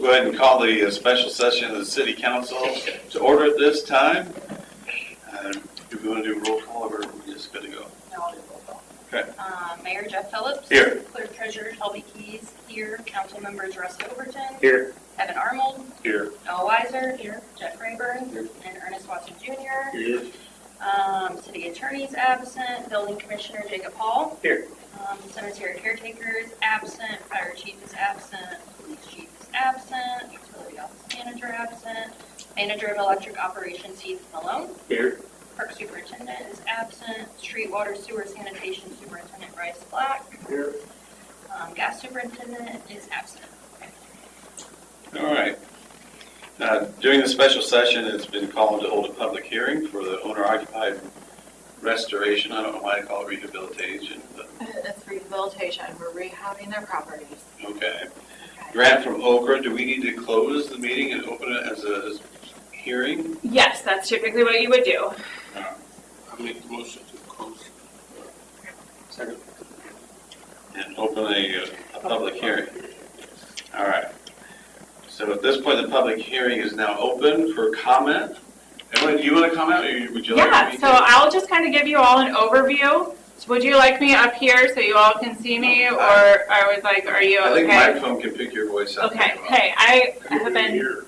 go ahead and call the special session of the City Council to order at this time. Do we want to do roll call or are we just good to go? No, I'll do roll call. Okay. Mayor Jeff Phillips. Here. Clerk Treasurer Shelby Keys. Here. Council members Russ Overton. Here. Evan Arnold. Here. Noah Weiser. Here. Jeff Rayburn. Here. And Ernest Watson Jr. Here. City Attorney's absent. Building Commissioner Jacob Hall. Here. Cemetery Caretaker is absent. Fire Chief is absent. Police Chief is absent. Utility Office Manager absent. Manager of Electric Operations Heath Malone. Here. Park Superintendent is absent. Street, Water, Sewer, Sanitation Superintendent Bryce Black. Here. Gas Superintendent is absent. All right. During the special session, it's been called to hold a public hearing for the owner-occupied restoration. I don't know why I call it rehabilitation, but It's rehabilitation. We're rehabbing their properties. okay. Grant from OCRA. Do we need to close the meeting and open it as a hearing? Yes, that's typically what you would do. I make the motion to close. Second. And open a public hearing. All right. So at this point, the public hearing is now open for comment. Emily, do you want to comment, or would you like Yeah, me so to? I'll just kind of give you all an overview. Would you like me up here so you all can see me, or I was like, are you I think okay? microphone can pick your voice up. Okay, hey, I have been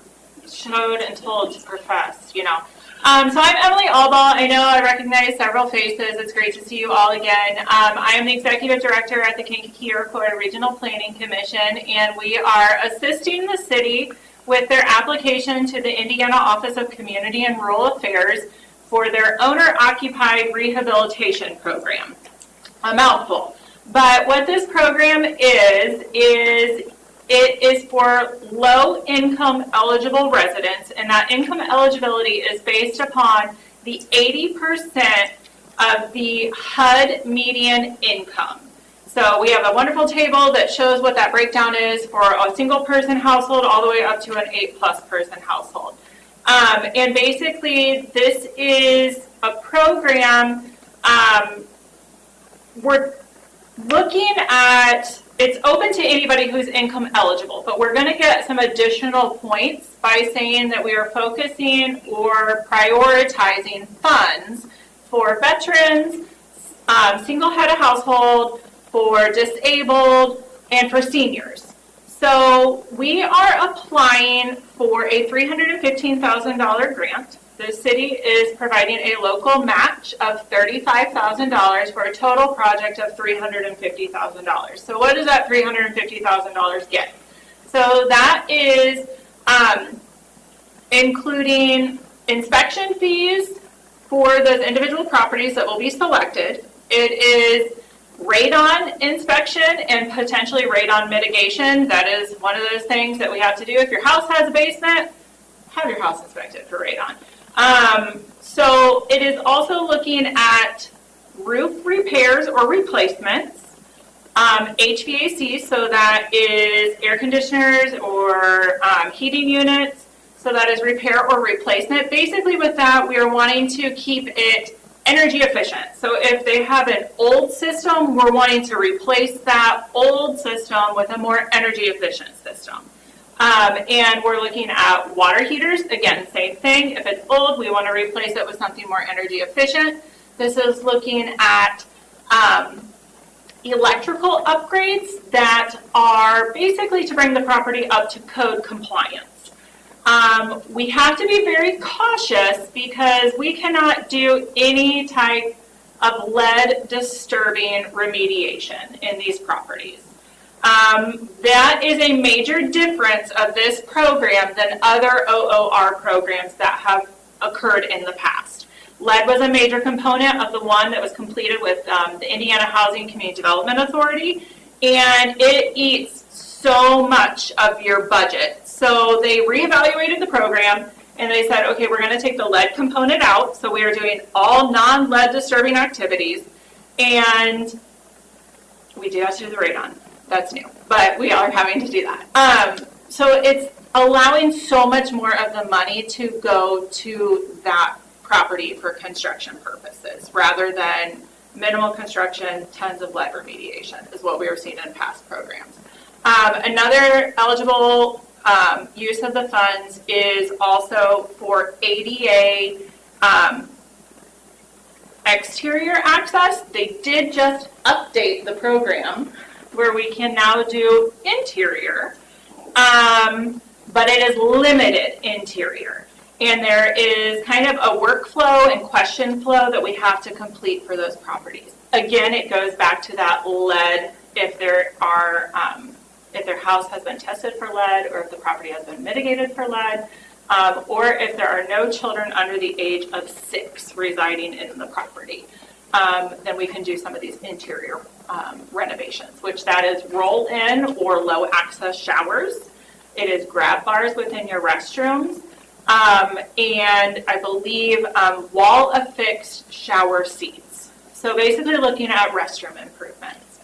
showed and told to profess, you know. So I'm Emily Allball. I know I recognize several faces. It's great to see you all again. I am the Executive Director at the Kankakee-Iroquois Regional Planning Commission, and we are assisting the city with their application to the Indiana Office of Community and Rural Affairs for their owner-occupied rehabilitation program. A mouthful. But what this program is it is for low-income eligible residents, and that income eligibility is based upon the 80% of the HUD median income. So we have a wonderful table that shows what that breakdown is for a single-person household all the way up to an 8+ person household. And basically, this is a program we're looking at. It's open to anybody who's income eligible, but we're going to get some additional points by saying that we are focusing or prioritizing funds for veterans, single head of household, for disabled, and for seniors. So we are applying for a $315,000 grant. The city is providing a local match of $35,000 for a total project of $350,000. So what does that $350,000 get? So that is including inspection fees for those individual properties that will be selected. It is radon inspection and potentially radon mitigation. That is one of those things that we have to do. If your house has a basement, have your house inspected for radon. So it is also looking at roof repairs or replacements, HVAC, so that is air conditioners or heating units, so that is repair or replacement. Basically with that, we are wanting to keep it energy efficient. So if they have an old system, we're wanting to replace that old system with a more energy efficient system. And we're looking at water heaters. Again, same thing. If it's old, we want to replace it with something more energy efficient. This is looking at electrical upgrades that are basically to bring the property up to code compliance. We have to be very cautious because we cannot do any type of lead disturbing remediation in these properties. That is a major difference of this program than other OOR programs that have occurred in the past. Lead was a major component of the one that was completed with the Indiana Housing Community Development Authority, and it eats so much of your budget. So they reevaluated the program and they said, okay, we're going to take the lead component out. So we are doing all non-lead disturbing activities, and we do have to do the radon. That's new, but we are having to do that. So it's allowing so much more of the money to go to that property for construction purposes rather than minimal construction, tons of lead remediation is what we were seeing in past programs. Another eligible use of the funds is also for ADA exterior access. They did just update the program where we can now do interior, but it is limited interior. And there is kind of a workflow and question flow that we have to complete for those properties. Again, it goes back to that lead, if there are, if their house has been tested for lead, or if the property has been mitigated for lead, or if there are no children under the age of 6 residing in the property, then we can do some of these interior renovations, which that is roll-in or low-access showers. It is grab bars within your restrooms. And I believe wall-affixed shower seats. So basically looking at restroom improvements.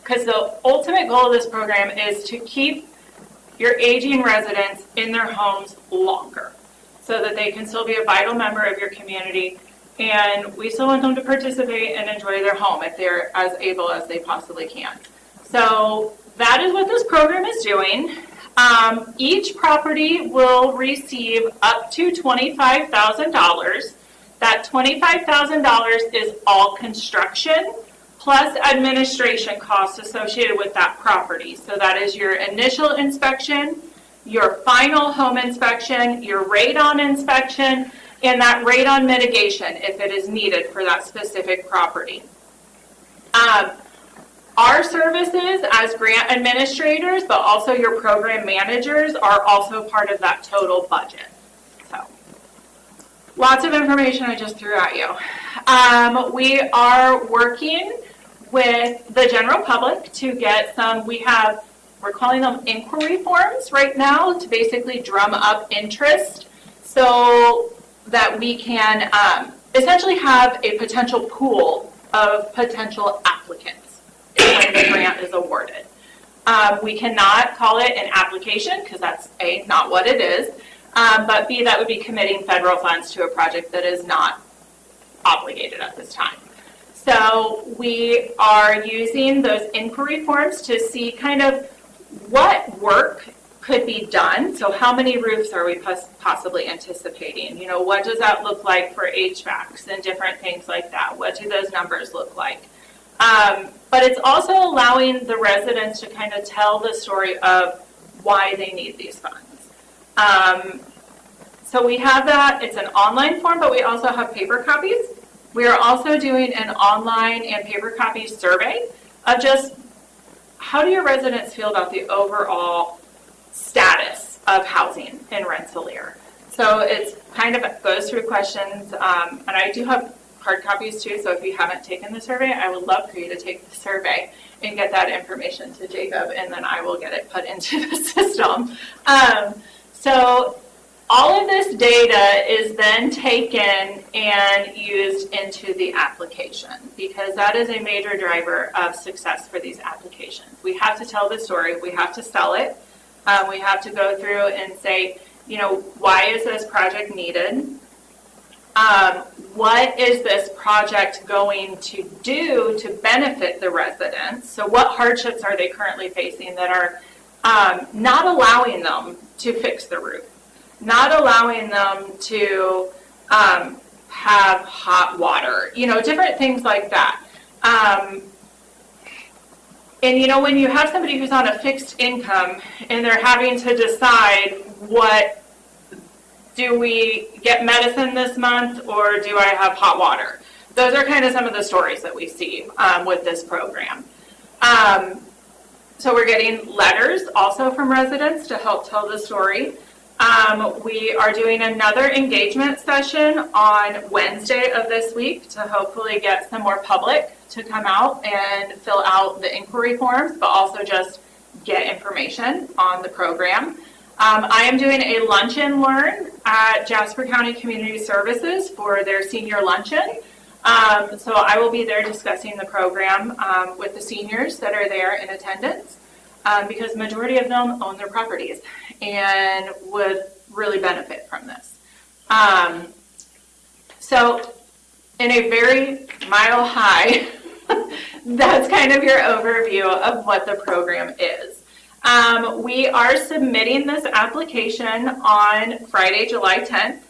Because the ultimate goal of this program is to keep your aging residents in their homes longer so that they can still be a vital member of your community, and we still want them to participate and enjoy their home if they're as able as they possibly can. So that is what this program is doing. Each property will receive up to $25,000. That $25,000 is all construction plus administration costs associated with that property. So that is your initial inspection, your final home inspection, your radon inspection, and that radon mitigation if it is needed for that specific property. Our services as grant administrators, but also your program managers, are also part of that total budget. So, lots of information I just threw at you. We are working with the general public to get some, we're calling them inquiry forms right now to basically drum up interest so that we can essentially have a potential pool of potential applicants when the grant is awarded. We cannot call it an application because that's A, not what it is, but B, that would be committing federal funds to a project that is not obligated at this time. So we are using those inquiry forms to see kind of what work could be done. So how many roofs are we possibly anticipating? You know, what does that look like for HVACs and different things like that? What do those numbers look like? But it's also allowing the residents to kind of tell the story of why they need these funds. So we have that. It's an online form, but we also have paper copies. We are also doing an online and paper copy survey of just how do your residents feel about the overall status of housing in Rensselaer. So it's kind of goes through questions, and I do have hard copies too, so if you haven't taken the survey, I would love for you to take the survey and get that information to Jacob, and then I will get it put into the system. So all of this data is then taken and used into the application, because that is a major driver of success for these applications. We have to tell the story, we have to sell it, we have to go through and say, you know, why is this project needed? What is this project going to do to benefit the residents? So what hardships are they currently facing that are not allowing them to fix the roof, not allowing them to have hot water, you know, different things like that. And you know, when you have somebody who's on a fixed income and they're having to decide do we get medicine this month or do I have hot water? Those are kind of some of the stories that we see with this program. So we're getting letters also from residents to help tell the story. We are doing another engagement session on Wednesday of this week to hopefully get some more public to come out and fill out the inquiry forms, but also just get information on the program. I am doing a lunch and learn at Jasper County Community Services for their senior luncheon. So I will be there discussing the program with the seniors that are there in attendance, because the majority of them own their properties and would really benefit from this. So in a very mile high, that's kind of your overview of what the program is. We are submitting this application on Friday, July 10th,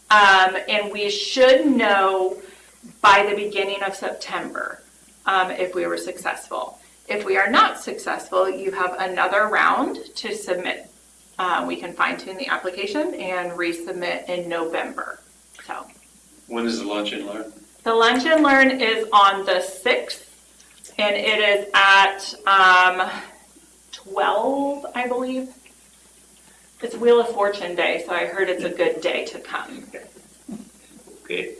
and we should know by the beginning of September if we were successful. If we are not successful, you have another round to submit. We can fine-tune the application and resubmit in November. So, When is the lunch and learn? the Lunch and Learn is on the 6th, and it is at 12, I believe. It's Wheel of Fortune Day, so I heard it's a good day to come. Okay.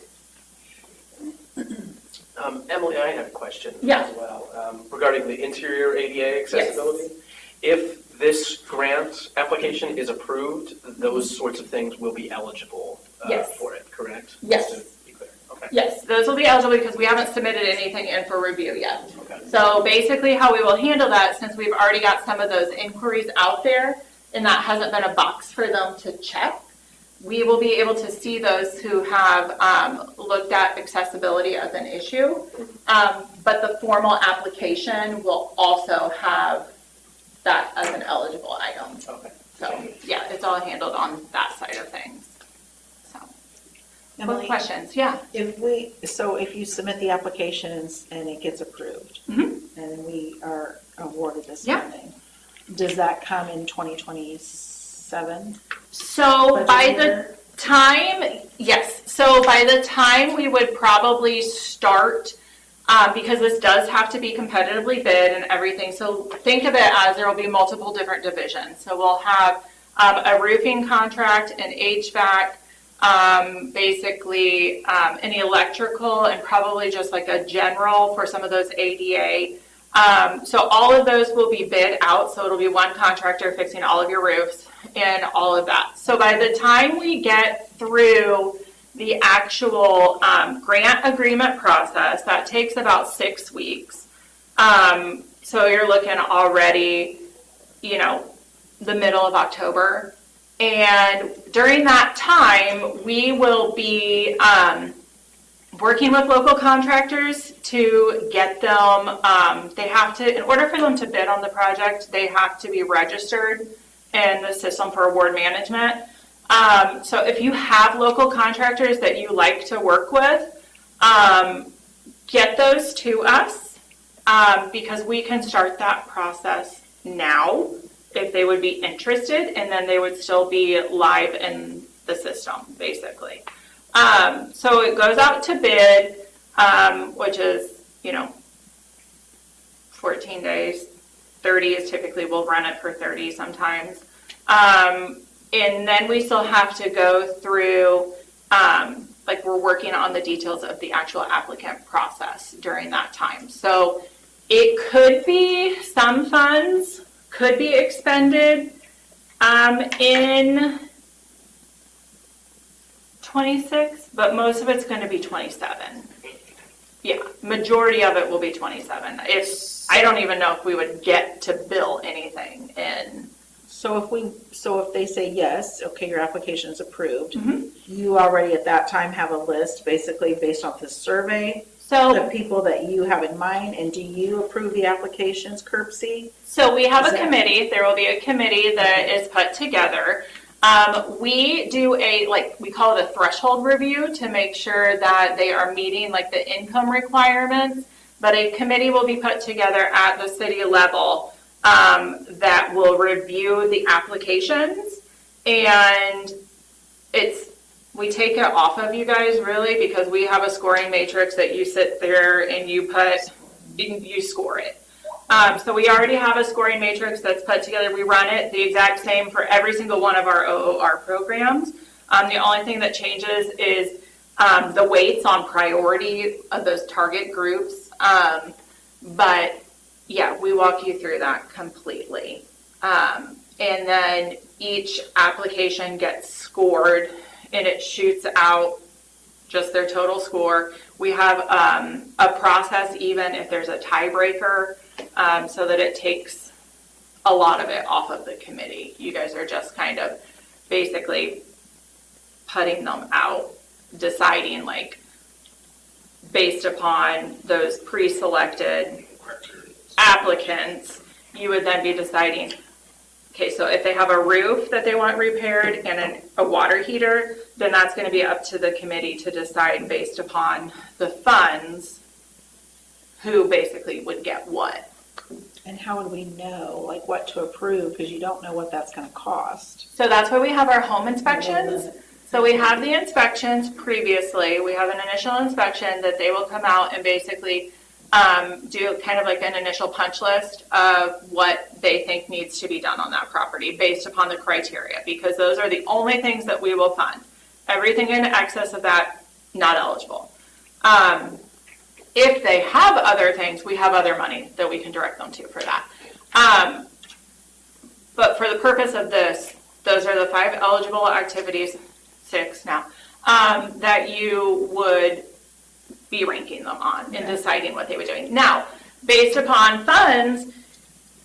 Emily, I have a question Yeah. as well regarding the interior ADA accessibility. If this grant application is approved, those sorts of things will be eligible Yes. for it, correct? Yes. Just to be clear. Okay. Yes, those will be eligible because we haven't submitted anything in for review yet. Okay. So basically how we will handle that, since we've already got some of those inquiries out there and that hasn't been a box for them to check, we will be able to see those who have looked at accessibility as an issue. But the formal application will also have that as an eligible item. Okay. So yeah, it's all handled on that side of things. So, what Emily, questions? Yeah. if you submit the applications and it gets approved, Mhm. and we are awarded this Yeah. funding, does that come in 2027? So by budget the year? time, yes, so by the time we would probably start, because this does have to be competitively bid and everything, so think of it as there will be multiple different divisions. So we'll have a roofing contract, an HVAC, basically an electrical, and probably just like a general for some of those ADA. So all of those will be bid out, so it'll be one contractor fixing all of your roofs and all of that. So by the time we get through the actual grant agreement process, that takes about 6 weeks. So you're looking already, the middle of October. And during that time, we will be working with local contractors to get them, they have to, in order for them to bid on the project, they have to be registered in the system for award management. So if you have local contractors that you like to work with, get those to us, because we can start that process now if they would be interested, and then they would still be live in the system, basically. So it goes out to bid, which is, 14 days. 30 is typically, we'll run it for 30 sometimes. And then we still have to go through, we're working on the details of the actual applicant process during that time. So it could be, some funds could be expended in 26, but most of it's going to be 27. Yeah, majority of it will be 27. I don't even know if we would get to bill anything in. So if they say yes, okay, your application is approved, Mhm. you already at that time have a list, basically based off the survey, So the people that you have in mind, and do you approve the applications, Curbsy? So we have Is a that- committee, there will be a committee that is put together. We do we call it a threshold review to make sure that they are meeting the income requirements, but a committee will be put together at the city level that will review the applications, and we take it off of you guys really, because we have a scoring matrix that you sit there and you score it. So we already have a scoring matrix that's put together. We run it the exact same for every single one of our OOR programs. The only thing that changes is the weights on priority of those target groups. But yeah, we walk you through that completely. And then each application gets scored and it shoots out just their total score. We have a process even if there's a tiebreaker, so that it takes a lot of it off of the committee. You guys are just kind of basically putting them out, deciding based upon those pre-selected applicants, you would then be deciding Okay, so if they have a roof that they want repaired and a water heater, then that's going to be up to the committee to decide based upon the funds who basically would get what. And how would we know, like, what to approve, because you don't know what that's gonna cost? So that's why we have our home inspections. So we have the inspections previously. We have an initial inspection that they will come out and basically do kind of like an initial punch list of what they think needs to be done on that property based upon the criteria, because those are the only things that we will fund. Everything in excess of that, not eligible. If they have other things, we have other money that we can direct them to for that. But for the purpose of this, those are the 5 eligible activities, 6 now, that you would be ranking them on and deciding what they would do. Now, based upon funds,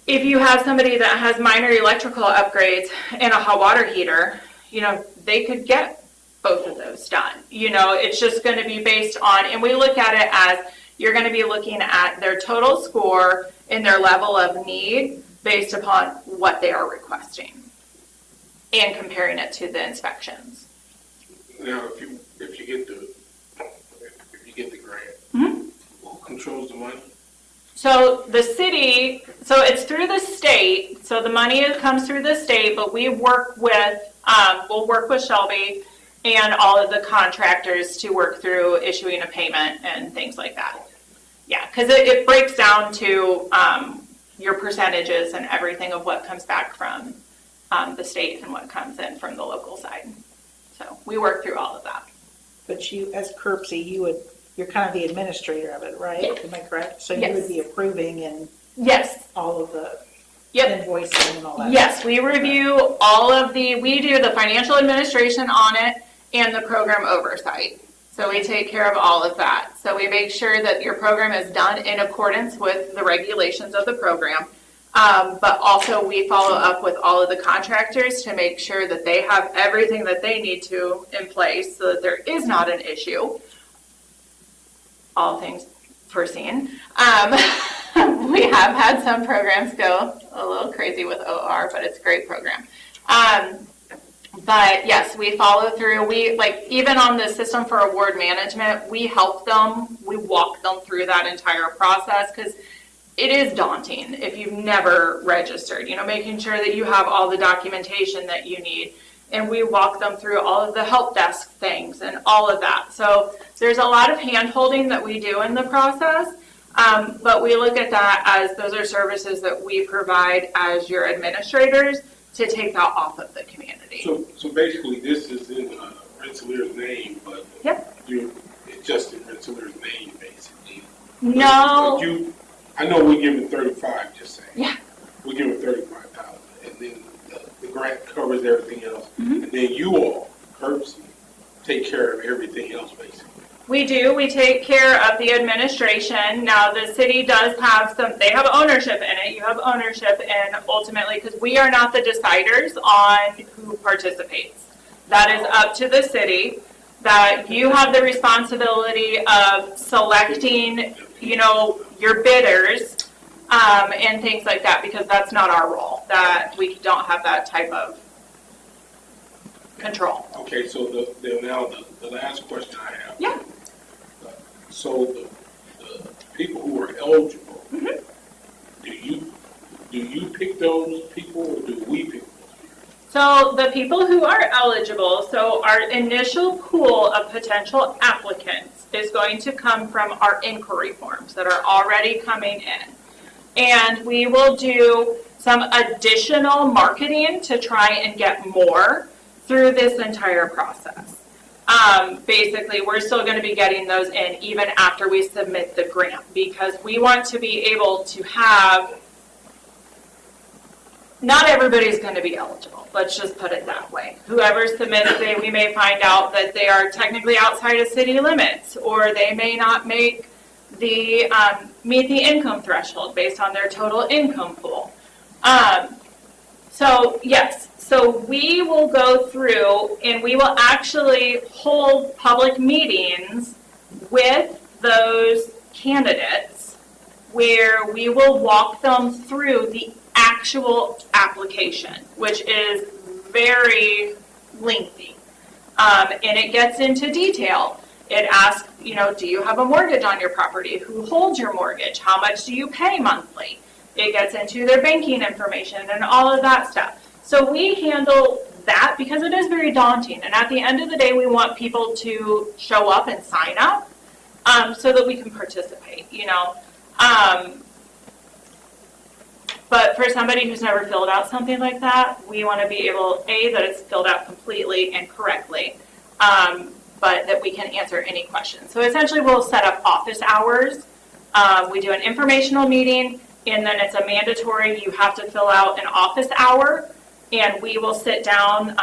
if you have somebody that has minor electrical upgrades and a hot water heater, you know, they could get both of those done. You know, it's just going to be based on, and we look at it as you're going to be looking at their total score and their level of need based upon what they are requesting and comparing it to the inspections. Now, if you get the grant, Mm-hmm. who controls the money? So the city, so it's through the state, so the money comes through the state, but we work with, we'll work with Shelby and all of the contractors to work through issuing a payment and things like that. Yeah, because it breaks down to your percentages and everything of what comes back from the state and what comes in from the local side. So we work through all of that. But you, as CURPSI, you're kind of the administrator of it, right? Yeah. Am I correct? So you Yes. would be approving and Yes. all of the Yep. invoicing and all that? Yes, we review all of we do the financial administration on it and the program oversight. So we take care of all of that. So we make sure that your program is done in accordance with the regulations of the program. But also we follow up with all of the contractors to make sure that they have everything that they need to in place so that there is not an issue. All things foreseen. We have had some programs go a little crazy with OR, but it's a great program. But yes, we follow through. We, like, even on the system for award management, we help them, we walk them through that entire process because it is daunting if you've never registered, you know, making sure that you have all the documentation that you need. And we walk them through all of the help desk things and all of that. So there's a lot of hand holding that we do in the process. But we look at that as those are services that we provide as your administrators to take that off of the community. So basically, this is in Rensselaer's name, but Yep. it's just in Rensselaer's name, basically. No. But I know we give them 35, just saying. Yeah. We give them 35,000, and then the grant covers everything else, Mm-hmm. and then you all, CURPSI, take care of everything else, basically. We do. We take care of the administration. Now, the city does have they have ownership in it. You have ownership, and ultimately, because we are not the deciders on who participates. That is up to the city, that you have the responsibility of selecting, you know, your bidders, and things like that, because that's not our role. That we don't have that type of control. Okay, so the last question I have. Yeah. So the people who are eligible, Mm-hmm. do you pick those people, or do we pick those people? So the people who are eligible, so our initial pool of potential applicants is going to come from our inquiry forms that are already coming in. And we will do some additional marketing to try and get more through this entire process. Basically, we're still going to be getting those in even after we submit the grant, because we want to be able to have, not everybody's going to be eligible. Let's just put it that way. Whoever submits it, we may find out that they are technically outside of city limits, or they may not make the meet the income threshold based on their total income pool. So yes, so we will go through and we will actually hold public meetings with those candidates where we will walk them through the actual application, which is very lengthy. And it gets into detail. It asks, do you have a mortgage on your property? Who holds your mortgage? How much do you pay monthly? It gets into their banking information and all of that stuff. So we handle that because it is very daunting. And at the end of the day, we want people to show up and sign up so that we can participate, But for somebody who's never filled out something like that, we want to be able, that it's filled out completely and correctly, but that we can answer any questions. So essentially, we'll set up office hours. We do an informational meeting, and then it's a mandatory, you have to fill out an office hour, and we will sit down,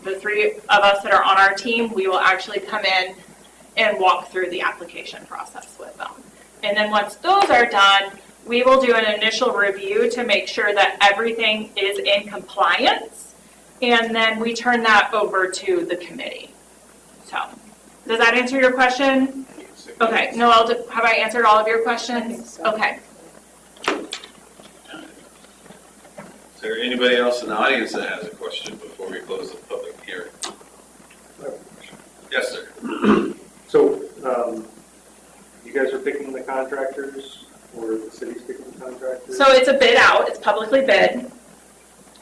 the three of us that are on our team, we will actually come in and walk through the application process with them. And then once those are done, we will do an initial review to make sure that everything is in compliance, and then we turn that over to the committee. So, does that answer your question? Okay, Noelle, have I answered all of your questions? I think so. Okay. Is there anybody else in the audience that has a question before we close the public hearing? Yes, sir. So, you guys are picking the contractors, or the city's picking the contractors? So it's a bid out, it's publicly bid.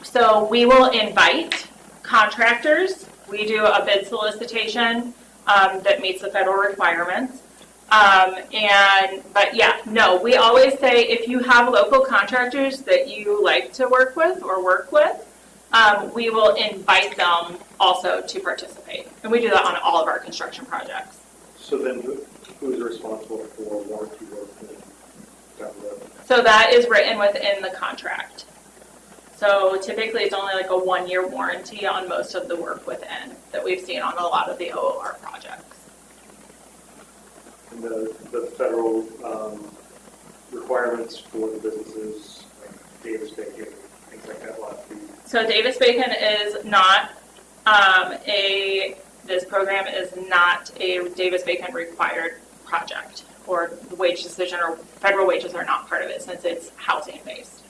So we will invite contractors. We do a bid solicitation that meets the federal requirements. But yeah, no, we always say if you have local contractors that you like to work with, we will invite them also to participate. And we do that on all of our construction projects. So then who's responsible for warranty work down the road? So that is written within the contract. So typically it's only like a 1-year warranty on most of the work within that we've seen on a lot of the OOR projects. And the federal requirements for the businesses, like Davis-Bacon, things like that, will have to be. So Davis-Bacon is not this program is not a Davis-Bacon required project, or the wage decision or federal wages are not part of it since it's housing based.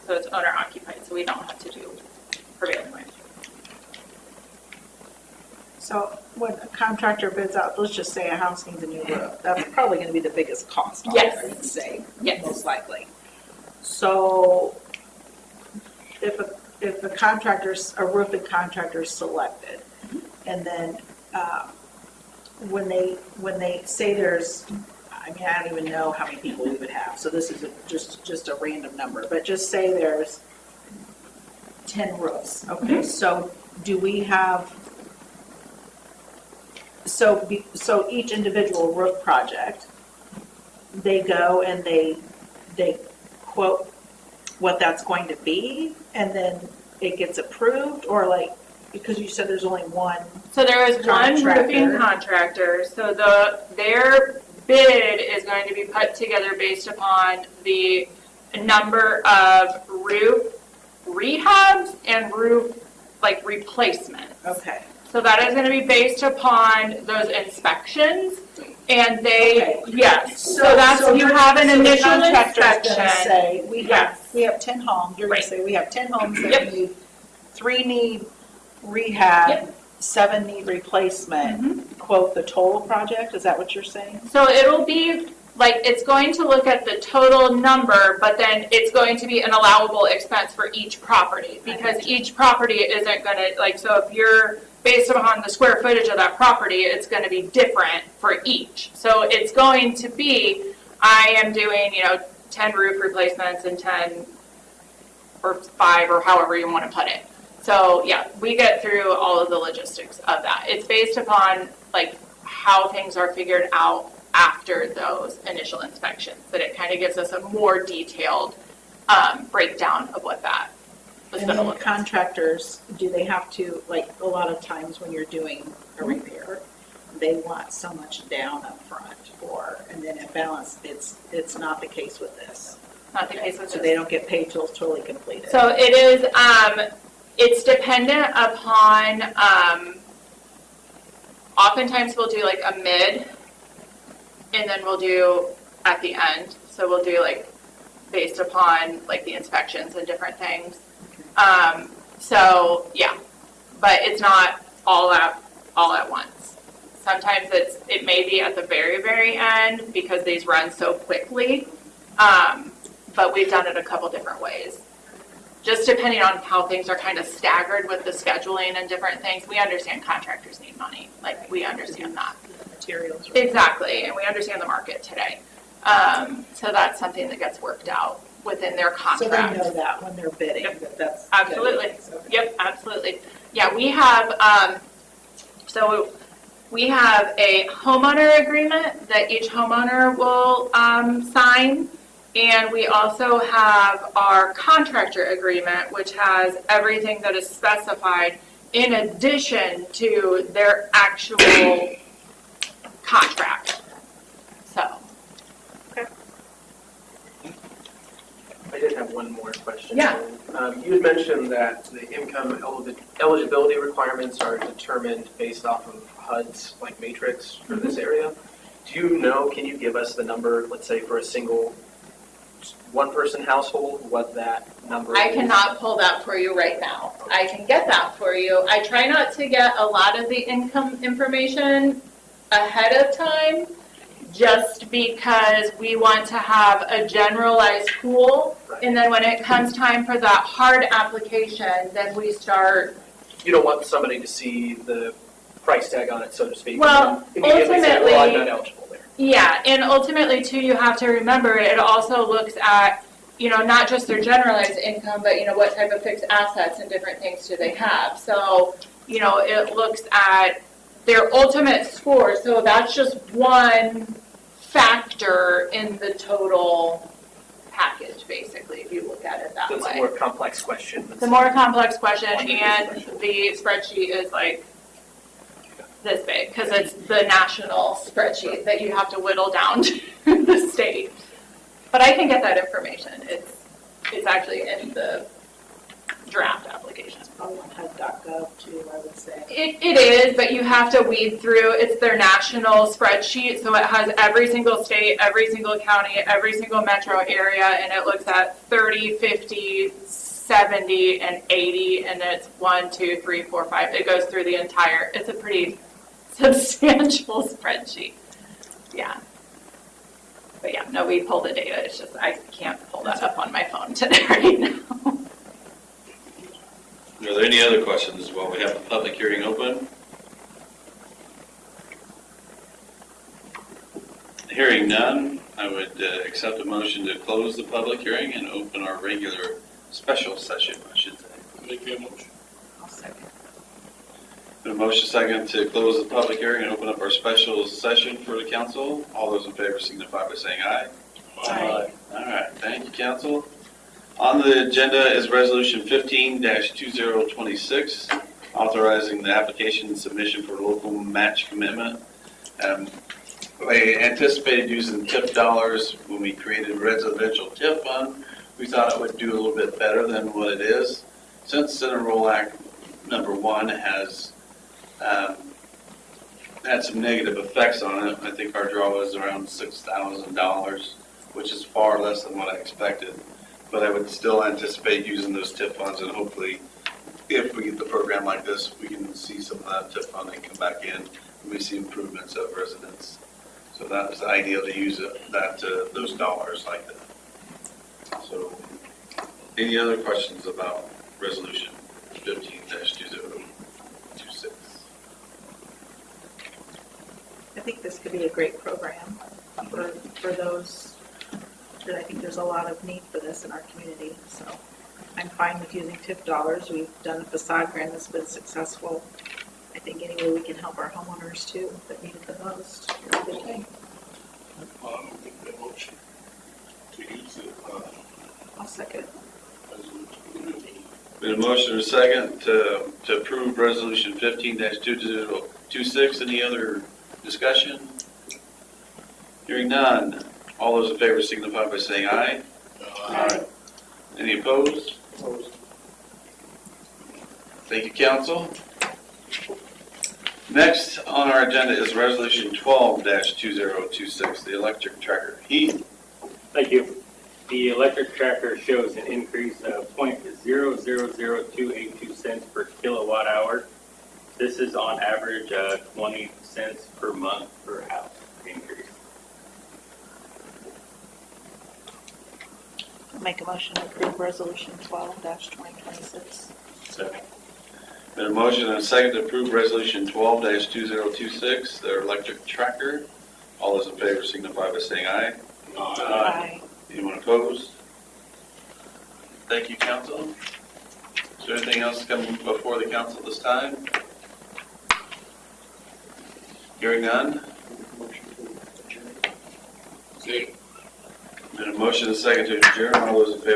So it's owner occupied, so we don't have to do prevailing wage. So when a contractor bids out, let's just say a house needs a new roof, that's probably gonna be the biggest cost on it, Yes. I would say. Yes. Most likely. So if a contractor's, a roofing contractor is selected, and then when they say there's, I mean, I don't even know how many people we would have, so this is just a random number, but just say there's 10 roofs, okay? So do we have, so each individual roof project, they go and they quote what that's going to be, and then it gets approved, or like, because you said there's only one. So there is one roofing contractor, so their bid is going to be put together based upon the number of roof rehabs and roof replacements. Okay. So that is going to be based upon those inspections, and they, Okay. yes, so that's, you have an so the initial contractor's gonna inspection. say, we Yes. have 10 homes, you're gonna Right. say, we have 10 homes Yep. that need, 3 need rehab, Yep. 7 need replacement, quote the total project, is that what you're saying? So it'll be, it's going to look at the total number, but then it's going to be an allowable expense for each property, because each property isn't gonna, so if you're, based upon the square footage of that property, it's gonna be different for each. So it's going to be, I am doing, 10 roof replacements and 10 or 5 or however you wanna put it. So yeah, we get through all of the logistics of that. It's based upon how things are figured out after those initial inspections, that it kind of gives us a more detailed breakdown of what that was And going to then look like. contractors, do they have to, a lot of times when you're doing a repair, they want so much down up front, and then in balance, it's not the case with this. Not the case with So this. they don't get paid till it's totally completed. So it is, it's dependent upon, oftentimes we'll do a mid, and then we'll do at the end. So we'll do like based upon like the inspections and different things. So yeah, but it's not all at once. Sometimes it may be at the very, very end because these run so quickly. But we've done it a couple different ways. Just depending on how things are kind of staggered with the scheduling and different things. We understand contractors need money. Like, we understand that. Materials. Exactly, and we understand the market today. So that's something that gets worked out within their So contract. they know that when they're bidding, Yep. that that's. Absolutely. Okay. Yep, absolutely. Yeah, we have, so we have a homeowner agreement that each homeowner will sign. And we also have our contractor agreement, which has everything that is specified in addition to their actual contract. So. I did have one more question. Yeah. You had mentioned that the income eligibility requirements are determined based off of HUD's like matrix for this area. Do you know, can you give us the number, let's say for a single one-person household, what that number is? I cannot pull that for you right now. I can get that for you. I try not to get a lot of the income information ahead of time, just because we want to have a generalized pool. And then when it comes time for that hard application, then we start. You don't want somebody to see the price tag on it, so to speak. Well, and immediately say, well, I'm ultimately- not eligible there. Yeah, and ultimately too, you have to remember, it also looks at, not just their generalized income, but, what type of fixed assets and different things do they have. So, it looks at their ultimate score. So that's just one factor in the total package, basically, if you look at it that So it's a way. more complex question. It's a more complex question, and the spreadsheet is like this big, because it's the national spreadsheet that you have to whittle down to the state. But I can get that information. It's actually in the draft application. Probably on HUD.gov too, I would say. It is, but you have to weed through, it's their national spreadsheet, so it has every single state, every single county, every single metro area, and it looks at 30, 50, 70, and 80, and it's 1, 2, 3, 4, 5. It goes through the entire, it's a pretty substantial spreadsheet. Yeah. But yeah, no, we pull the data, it's just, I can't pull that up on my phone today right now. Are there any other questions while we have the public hearing open? Hearing none, I would accept a motion to close the public hearing and open our regular special session, I should say. Make that motion. I'll second. A motion second to close the public hearing and open up our special session for the council. All those in favor signify by saying aye. Aye. All right, thank you, council. On the agenda is Resolution 15-2026, authorizing the application and submission for local match commitment. We anticipated using TIP dollars when we created residential TIP fund. We thought it would do a little bit better than what it is. Since Center Roll Act number 1 has had some negative effects on it, I think our draw was around $6,000, which is far less than what I expected. But I would still anticipate using those TIP funds, and hopefully, if we get the program like this, we can see some of that TIP funding come back in, and we see improvements of residents. So that was the idea to use those dollars like that. So, any other questions about Resolution 15-2026? I think this could be a great program for those, that I think there's a lot of need for this in our community. So I'm fine with using TIP dollars. We've done a facade grant that's been successful. I think any way we can help our homeowners too that need it the most. It's a good thing. I'll make that motion to use it. I'll second. Been a motion and a second to approve Resolution 15-2026. Any other discussion? Hearing none. All those in favor signify by saying aye. Aye. Any opposed? Thank you, council. Next on our agenda is Resolution 12-2026, the electric tracker. Heath, Thank you. The electric tracker shows an increase of 0.000282 cents per kilowatt hour. This is on average 20 cents per month per house increase. Make a motion to approve resolution 12-2026. Second. Been a motion and a second to approve resolution 12-2026, the electric tracker. All those in favor signify by saying aye. Aye. Anyone opposed? Thank you, council. Is there anything else coming before the council this time? Hearing none. Been a motion and a second to adjourn. All those in favor